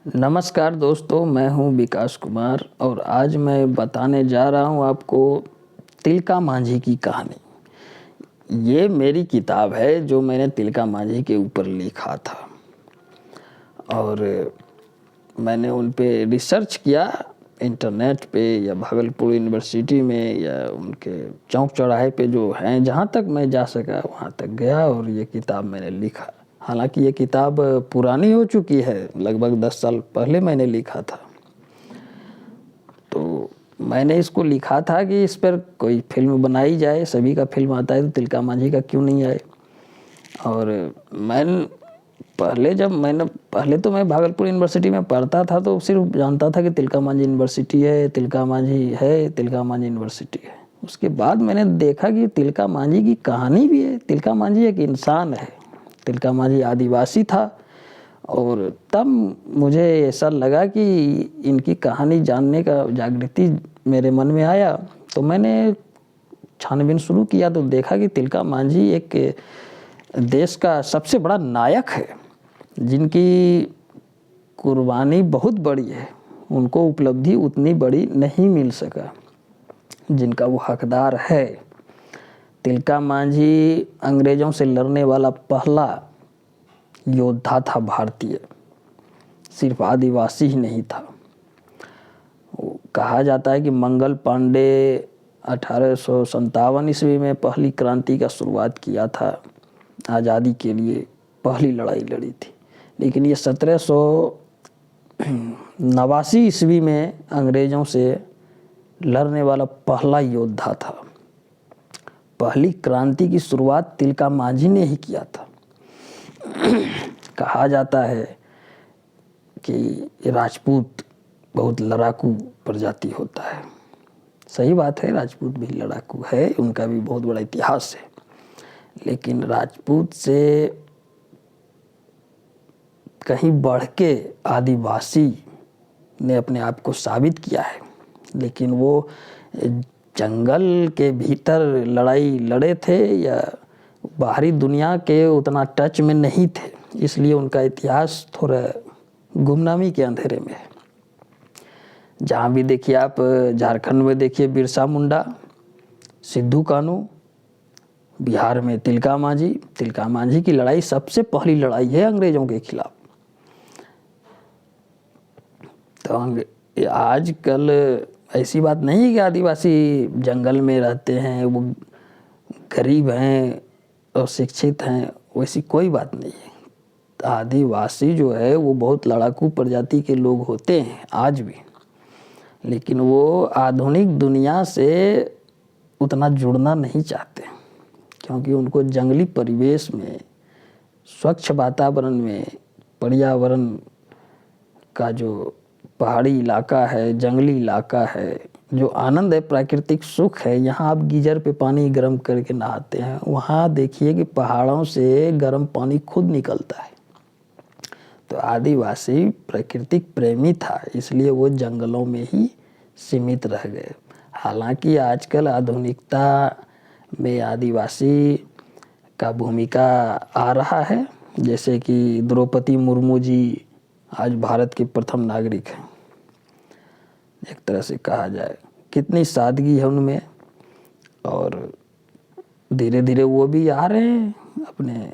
नमस्कार दोस्तों, मैं हूं विकास कुमार और आज मैं बताने जा रहा हूं आपको तिलका मांझी की कहानी। ये मेरी किताब है जो मैंने तिलका मांझी के ऊपर लिखा था और मैंने उन पे रिसर्च किया इंटरनेट पे या भागलपुर यूनिवर्सिटी में या उनके चौक चौराहे पे जो हैं, जहाँ तक मैं जा सका वहाँ तक गया और ये किताब मैंने लिखा। हालांकि ये किताब पुरानी हो चुकी है, लगभग 10 साल पहले मैंने लिखा था। तो मैंने इसको लिखा था कि इस पर कोई फिल्म बनाई जाए। सभी का फिल्म आता है तो तिलका मांझी का क्यों नहीं आए। और पहले तो मैं भागलपुर यूनिवर्सिटी में पढ़ता था तो सिर्फ जानता था कि तिलका मांझी यूनिवर्सिटी है, तिलका मांझी है, तिलका मांझी यूनिवर्सिटी है। उसके बाद मैंने देखा कि तिलका मांझी की कहानी भी है। तिलका मांझी एक इंसान है। तिलका मांझी आदिवासी था और तब मुझे ऐसा लगा कि इनकी कहानी जानने का जागृति मेरे मन में आया। तो मैंने छानबीन शुरू किया तो देखा कि तिलका मांझी एक देश का सबसे बड़ा नायक है जिनकी कुर्बानी बहुत बड़ी है। उनको उपलब्धि उतनी बड़ी नहीं मिल सका जिनका वो हकदार है। तिलका मांझी अंग्रेज़ों से लड़ने वाला पहला योद्धा था भारतीय, सिर्फ आदिवासी ही नहीं था। कहा जाता है कि मंगल पांडे 1857 ईस्वी में पहली क्रांति का शुरुआत किया था, आज़ादी के लिए पहली लड़ाई लड़ी थी। लेकिन ये 1789 ईस्वी में अंग्रेज़ों से लड़ने वाला पहला योद्धा था। पहली क्रांति की शुरुआत तिलका मांझी ने ही किया था। कहा जाता है कि राजपूत बहुत लड़ाकू प्रजाति होता है। सही बात है, राजपूत भी लड़ाकू है, उनका भी बहुत बड़ा इतिहास है। लेकिन राजपूत से कहीं बढ़ के आदिवासी ने अपने आप को साबित किया है। लेकिन वो जंगल के भीतर लड़ाई लड़े थे या बाहरी दुनिया के उतना टच में नहीं थे, इसलिए उनका इतिहास थोड़ा गुमनामी के अंधेरे में है। जहाँ भी देखिए आप, झारखंड में देखिए बिरसा मुंडा, सिद्धू कानू, बिहार में तिलका मांझी। तिलका मांझी की लड़ाई सबसे पहली लड़ाई है अंग्रेजों के खिलाफ। तो आजकल ऐसी बात नहीं है कि आदिवासी जंगल में रहते हैं, वो गरीब हैं और शिक्षित हैं, वैसी कोई बात नहीं है। आदिवासी जो है वो बहुत लड़ाकू प्रजाति के लोग होते हैं आज भी, लेकिन वो आधुनिक दुनिया से उतना जुड़ना नहीं चाहते क्योंकि उनको जंगली परिवेश में, स्वच्छ वातावरण में, पर्यावरण का जो पहाड़ी इलाका है, जंगली इलाका है, जो आनंद है, प्राकृतिक सुख है। यहाँ आप गीजर पे पानी गर्म करके नहाते हैं, वहाँ देखिए कि पहाड़ों से गर्म पानी खुद निकलता है। तो आदिवासी प्राकृतिक प्रेमी था, इसलिए वो जंगलों में ही सीमित रह गए। हालांकि आजकल आधुनिकता में आदिवासी का भूमिका आ रहा है, जैसे कि द्रौपदी मुर्मू जी आज भारत के प्रथम नागरिक हैं। एक तरह से कहा जाए कितनी सादगी है उनमें, और धीरे धीरे वो भी आ रहे हैं, अपने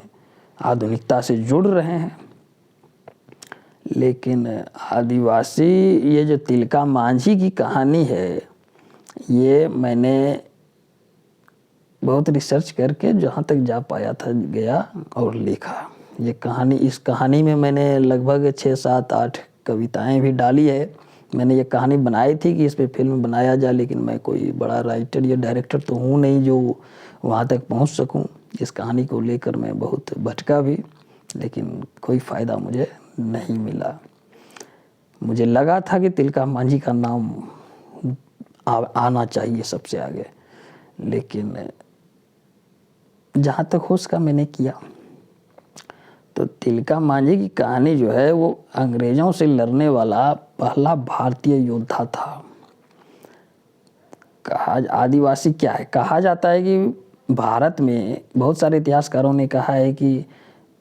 आधुनिकता से जुड़ रहे हैं। लेकिन आदिवासी, ये जो तिलका मांझी की कहानी है, ये मैंने बहुत रिसर्च करके जहाँ तक जा पाया था गया और लिखा। ये कहानी, इस कहानी में मैंने लगभग 6, 7, 8 कविताएं भी डाली है। मैंने ये कहानी बनाई थी कि इस पे फिल्म बनाया जाए, लेकिन मैं कोई बड़ा राइटर या डायरेक्टर तो हूँ नहीं जो वहाँ तक पहुँच सकूँ। इस कहानी को लेकर मैं बहुत भटका भी, लेकिन कोई फ़ायदा मुझे नहीं मिला। मुझे लगा था कि तिलका मांझी का नाम आना चाहिए सबसे आगे, लेकिन जहाँ तक हो सका मैंने किया। तो तिलका मांझी की कहानी जो है वो अंग्रेज़ों से लड़ने वाला पहला भारतीय योद्धा था। आदिवासी क्या है? कहा जाता है कि भारत में, बहुत सारे इतिहासकारों ने कहा है कि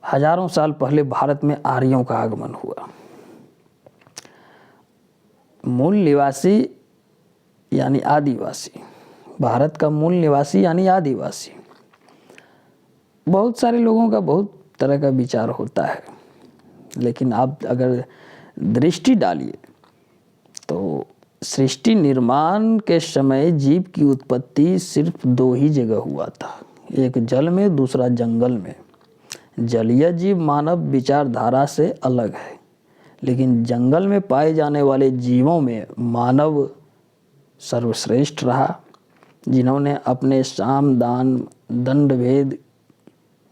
हजारों साल पहले भारत में आर्यों का आगमन हुआ। मूल निवासी यानी आदिवासी, भारत का मूल निवासी यानी आदिवासी। बहुत सारे लोगों का बहुत तरह का विचार होता है, लेकिन आप अगर दृष्टि डालिए तो सृष्टि निर्माण के समय जीव की उत्पत्ति सिर्फ 2 ही जगह हुआ था, एक जल में, दूसरा जंगल में। जलीय जीव मानव विचारधारा से अलग है, लेकिन जंगल में पाए जाने वाले जीवों में मानव सर्वश्रेष्ठ रहा, जिन्होंने अपने साम दान दंड भेद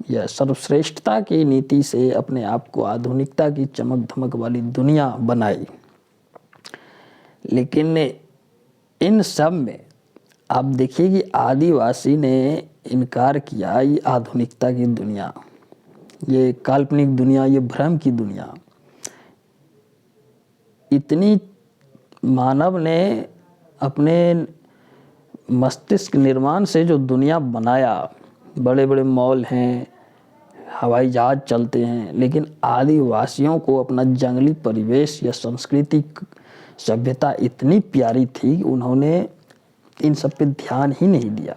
या सर्वश्रेष्ठता की नीति से अपने आप को आधुनिकता की चमक धमक वाली दुनिया बनाई। लेकिन इन सब में आप देखिए कि आदिवासी ने इनकार किया, ये आधुनिकता की दुनिया, ये काल्पनिक दुनिया, ये भ्रम की दुनिया, इतनी मानव ने अपने मस्तिष्क निर्माण से जो दुनिया बनाया, बड़े बड़े मॉल हैं, हवाई जहाज चलते हैं, लेकिन आदिवासियों को अपना जंगली परिवेश या सांस्कृतिक सभ्यता इतनी प्यारी थी कि उन्होंने इन सब पे ध्यान ही नहीं दिया।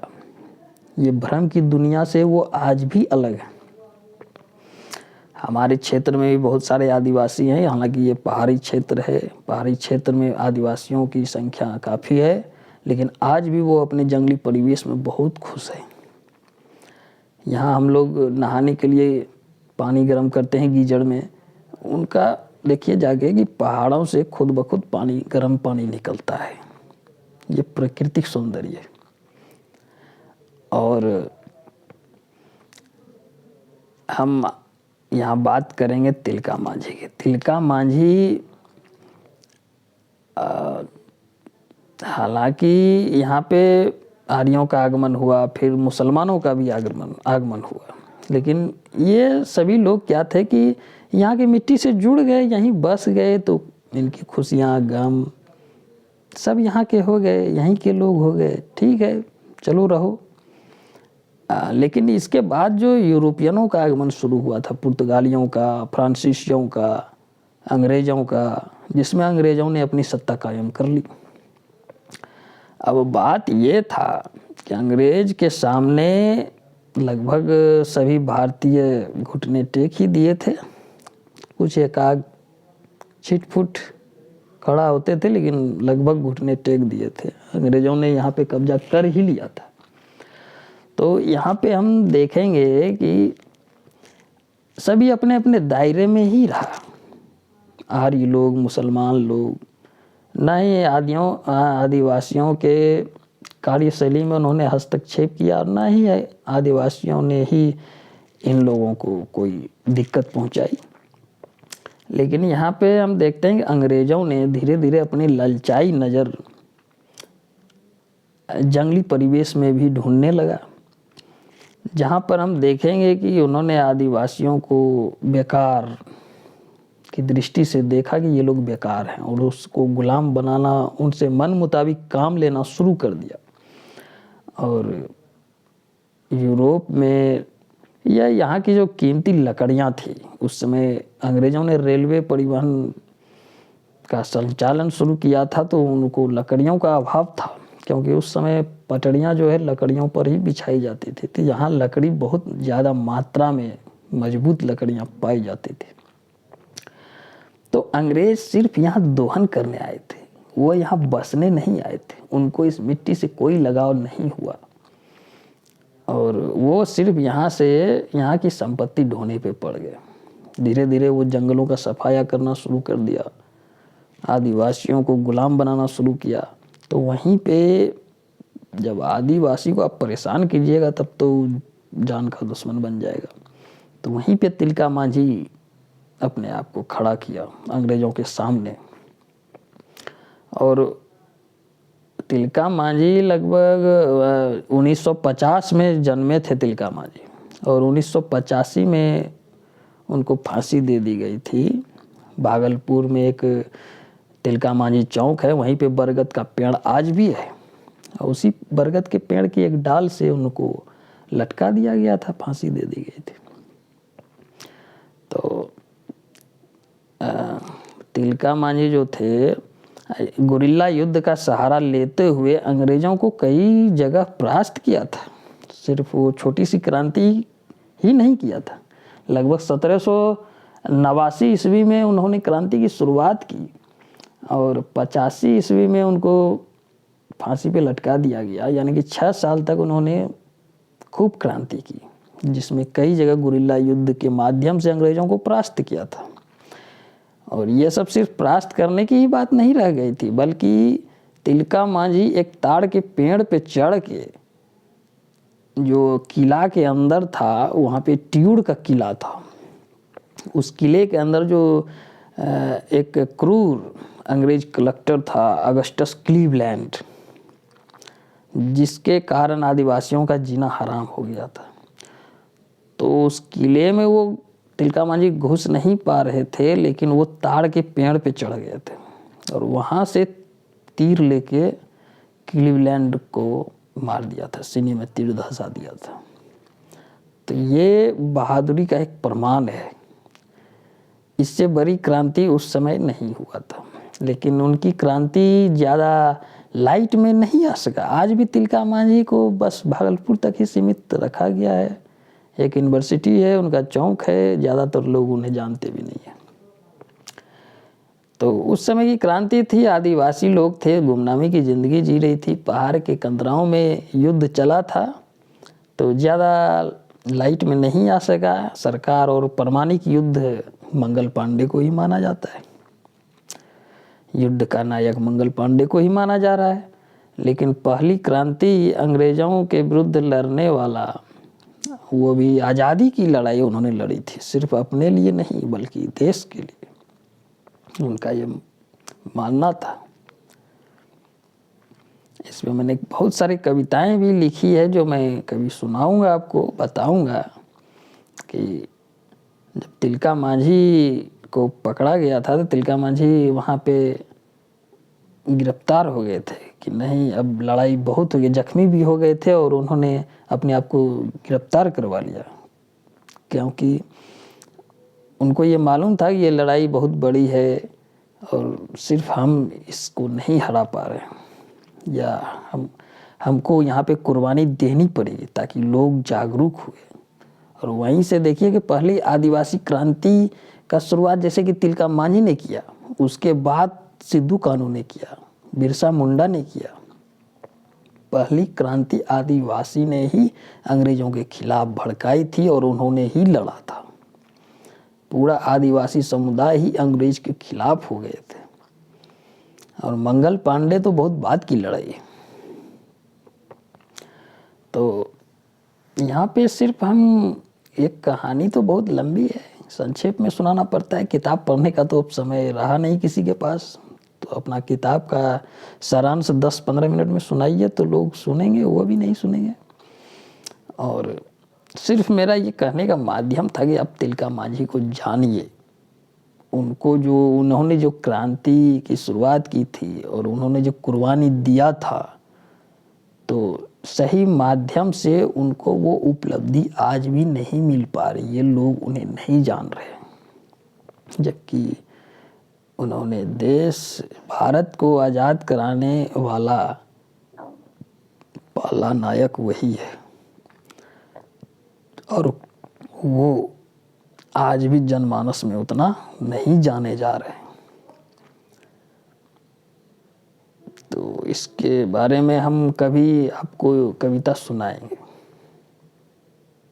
ये भ्रम की दुनिया से वो आज भी अलग है। हमारे क्षेत्र में भी बहुत सारे आदिवासी हैं, हालांकि ये पहाड़ी क्षेत्र है, पहाड़ी क्षेत्र में आदिवासियों की संख्या काफ़ी है, लेकिन आज भी वो अपने जंगली परिवेश में बहुत खुश है। यहाँ हम लोग नहाने के लिए पानी गर्म करते हैं गीजड़ में, उनका देखिए जाके कि पहाड़ों से खुद ब खुद पानी, गर्म पानी निकलता है। ये प्राकृतिक सौंदर्य है। और हम यहाँ बात करेंगे तिलका मांझी की। तिलका मांझी हालांकि यहाँ पे आर्यों का आगमन हुआ, फिर मुसलमानों का भी आगमन हुआ, लेकिन ये सभी लोग क्या थे कि यहाँ की मिट्टी से जुड़ गए, यहीं बस गए, तो इनकी खुशियाँ गम सब यहाँ के हो गए, यहीं के लोग हो गए, ठीक है चलो रहो। लेकिन इसके बाद जो यूरोपियनों का आगमन शुरू हुआ था, पुर्तगालियों का, फ्रांसीसियों का, अंग्रेज़ों का, जिसमें अंग्रेज़ों ने अपनी सत्ता कायम कर ली। अब बात ये था कि अंग्रेज़ के सामने लगभग सभी भारतीय घुटने टेक ही दिए थे, कुछ एकाध छिटफुट खड़ा होते थे, लेकिन लगभग घुटने टेक दिए थे। अंग्रेज़ों ने यहाँ पे कब्जा कर ही लिया था। तो यहाँ पे हम देखेंगे कि सभी अपने अपने दायरे में ही रहा, आर्य लोग, मुसलमान लोग, ना ही आदिवासियों के कार्यशैली में उन्होंने हस्तक्षेप किया, और ना ही आदिवासियों ने ही इन लोगों को कोई दिक्कत पहुंचाई। लेकिन यहाँ पे हम देखते हैं कि अंग्रेज़ों ने धीरे धीरे अपनी ललचाई नज़र जंगली परिवेश में भी ढूंढने लगा, जहाँ पर हम देखेंगे कि उन्होंने आदिवासियों को बेकार की दृष्टि से देखा कि ये लोग बेकार हैं, और उसको गुलाम बनाना, उनसे मन मुताबिक काम लेना शुरू कर दिया। और यूरोप में या यहाँ की जो कीमती लकड़ियाँ थी, उस समय अंग्रेज़ों ने रेलवे परिवहन का संचालन शुरू किया था, तो उनको लकड़ियों का अभाव था, क्योंकि उस समय पटड़ियाँ जो है लकड़ियों पर ही बिछाई जाती थी। तो यहाँ लकड़ी बहुत ज़्यादा मात्रा में मजबूत लकड़ियाँ पाई जाती थी। तो अंग्रेज सिर्फ यहाँ दोहन करने आए थे, वो यहाँ बसने नहीं आए थे। उनको इस मिट्टी से कोई लगाव नहीं हुआ, और वो सिर्फ यहाँ की संपत्ति ढोने पे पड़ गए। धीरे धीरे वो जंगलों का सफाया करना शुरू कर दिया, आदिवासियों को गुलाम बनाना शुरू किया। तो वहीं पे जब आदिवासी को आप परेशान कीजिएगा, तब तो जान का दुश्मन बन जाएगा। तो वहीं पे तिलका मांझी अपने आप को खड़ा किया अंग्रेज़ों के सामने। और तिलका मांझी लगभग 1950 में जन्मे थे तिलका मांझी, और 1985 में उनको फांसी दे दी गई थी। भागलपुर में एक तिलका मांझी चौक है, वहीं पे बरगद का पेड़ आज भी है, और उसी बरगद के पेड़ की एक डाल से उनको लटका दिया गया था, फांसी दे दी गई थी। तो तिलका मांझी जो थे, गुरिल्ला युद्ध का सहारा लेते हुए अंग्रेज़ों को कई जगह परास्त किया था। सिर्फ वो छोटी सी क्रांति ही नहीं किया था, लगभग 1789 ईस्वी में उन्होंने क्रांति की शुरुआत की और 85 ईस्वी में उनको फांसी पे लटका दिया गया। यानी कि 6 साल तक उन्होंने खूब क्रांति की, जिसमें कई जगह गुरिल्ला युद्ध के माध्यम से अंग्रेज़ों को परास्त किया था। और ये सब सिर्फ परास्त करने की ही बात नहीं रह गई थी, बल्कि तिलका मांझी एक ताड़ के पेड़ पे चढ़ के जो किला के अंदर था, वहाँ पे ट्यूड का किला था, उस किले के अंदर जो एक क्रूर अंग्रेज कलेक्टर था अगस्टस क्लीवलैंड, जिसके कारण आदिवासियों का जीना हराम हो गया था, तो उस किले में वो तिलका मांझी घुस नहीं पा रहे थे, लेकिन वो ताड़ के पेड़ पे चढ़ गए थे और वहाँ से तीर लेके क्लीवलैंड को मार दिया था, सीने में तीर धंसा दिया था। तो ये बहादुरी का एक प्रमाण है। इससे बड़ी क्रांति उस समय नहीं हुआ था, लेकिन उनकी क्रांति ज़्यादा लाइट में नहीं आ सका। आज भी तिलका मांझी को बस भागलपुर तक ही सीमित रखा गया है। एक यूनिवर्सिटी है, उनका चौक है, ज़्यादातर लोग उन्हें जानते भी नहीं हैं। तो उस समय की क्रांति थी, आदिवासी लोग थे, गुमनामी की ज़िंदगी जी रही थी, पहाड़ के कंदराओं में युद्ध चला था, तो ज़्यादा लाइट में नहीं आ सका। सरकार और परमाणिक युद्ध मंगल पांडे को ही माना जाता है, युद्ध का नायक मंगल पांडे को ही माना जा रहा है। लेकिन पहली क्रांति अंग्रेज़ों के विरुद्ध लड़ने वाला, वो भी आज़ादी की लड़ाई उन्होंने लड़ी थी, सिर्फ अपने लिए नहीं बल्कि देश के लिए, उनका ये मानना था। इसमें मैंने बहुत सारी कविताएं भी लिखी है जो मैं कभी सुनाऊंगा, आपको बताऊंगा कि जब तिलका मांझी को पकड़ा गया था तो तिलका मांझी वहाँ पे गिरफ्तार हो गए थे कि नहीं, अब लड़ाई बहुत हो गई, जख्मी भी हो गए थे और उन्होंने अपने आप को गिरफ्तार करवा लिया, क्योंकि उनको ये मालूम था कि ये लड़ाई बहुत बड़ी है और सिर्फ हम इसको नहीं हरा पा रहे, या हमको यहाँ पे कुर्बानी देनी पड़ेगी ताकि लोग जागरूक हुए। और वहीं से देखिए कि पहली आदिवासी क्रांति का शुरुआत जैसे कि तिलका मांझी ने किया, उसके बाद सिद्धू कान्हू ने किया, बिरसा मुंडा ने किया। पहली क्रांति आदिवासी ने ही अंग्रेजों के खिलाफ भड़काई थी और उन्होंने ही लड़ा था। पूरा आदिवासी समुदाय ही अंग्रेज के खिलाफ हो गए थे। और मंगल पांडे तो बहुत बाद की लड़ाई। तो यहाँ पे सिर्फ हम एक कहानी तो बहुत लंबी है, संक्षेप में सुनाना पड़ता है। किताब पढ़ने का तो अब समय रहा नहीं किसी के पास, तो अपना किताब का सारांश 10-15 मिनट में सुनाइए तो लोग सुनेंगे, वो भी नहीं सुनेंगे। और सिर्फ मेरा ये कहने का माध्यम था कि अब तिलका मांझी को जानिए, उनको जो उन्होंने जो क्रांति की शुरुआत की थी और उन्होंने जो कुर्बानी दिया था, तो सही माध्यम से उनको वो उपलब्धि आज भी नहीं मिल पा रही है, लोग उन्हें नहीं जान रहे। जबकि उन्होंने देश भारत को आज़ाद कराने वाला पहला नायक वही है और वो आज भी जनमानस में उतना नहीं जाने जा रहे। तो इसके बारे में हम कभी आपको कविता सुनाएंगे।